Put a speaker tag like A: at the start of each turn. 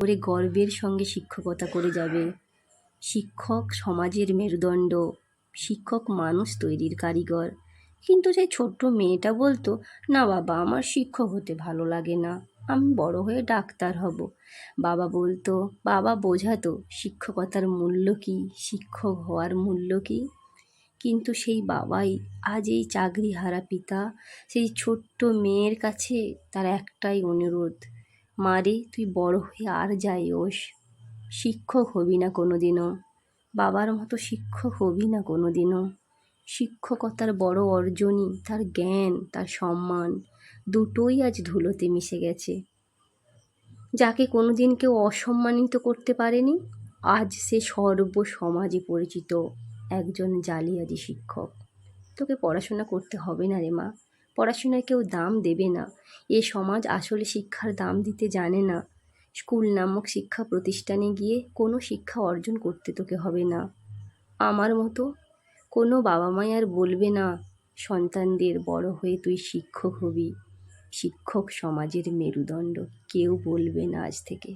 A: করে গর্বের সঙ্গে শিক্ষকতা করে যাবে। শিক্ষক সমাজের মেরুদণ্ড, শিক্ষক মানুষ তৈরির কারিগর। কিন্তু সেই ছোট্ট মেয়েটা বলতো, না বাবা, আমার শিক্ষক হতে ভালো লাগে না, আমি বড় হয়ে ডাক্তার হব। বাবা বোঝাতো শিক্ষকতার মূল্য কী, শিক্ষক হওয়ার মূল্য কী। কিন্তু সেই বাবাই আজ এই চাকরিহারা পিতা সেই ছোট্ট মেয়ের কাছে তার একটাই অনুরোধ, মা রে, তুই বড় হয়ে আর যাই ওস, শিক্ষক হবি না কোনো দিনও, বাবার মতো শিক্ষক হবি না কোনো দিনও। শিক্ষকতার বড় অর্জনই তার জ্ঞান, তার সম্মান, দুটোই আজ ধুলোতে মিশে গেছে। যাকে কোনোদিন কেউ অসম্মানিত করতে পারেনি, আজ সে সর্বসমাজে পরিচিত একজন জালিয়াতি শিক্ষক। তোকে পড়াশোনা করতে হবে না রে মা, পড়াশোনায় কেউ দাম দেবে না। এ সমাজ আসলে শিক্ষার দাম দিতে জানে না। স্কুল নামক শিক্ষা প্রতিষ্ঠানে গিয়ে কোনো শিক্ষা অর্জন করতে তোকে হবে না। আমার মতো কোনো বাবা মাই আর বলবে না সন্তানদের, বড় হয়ে তুই শিক্ষক হবি। শিক্ষক সমাজের মেরুদণ্ড, কেউ বলবে না আজ থেকে।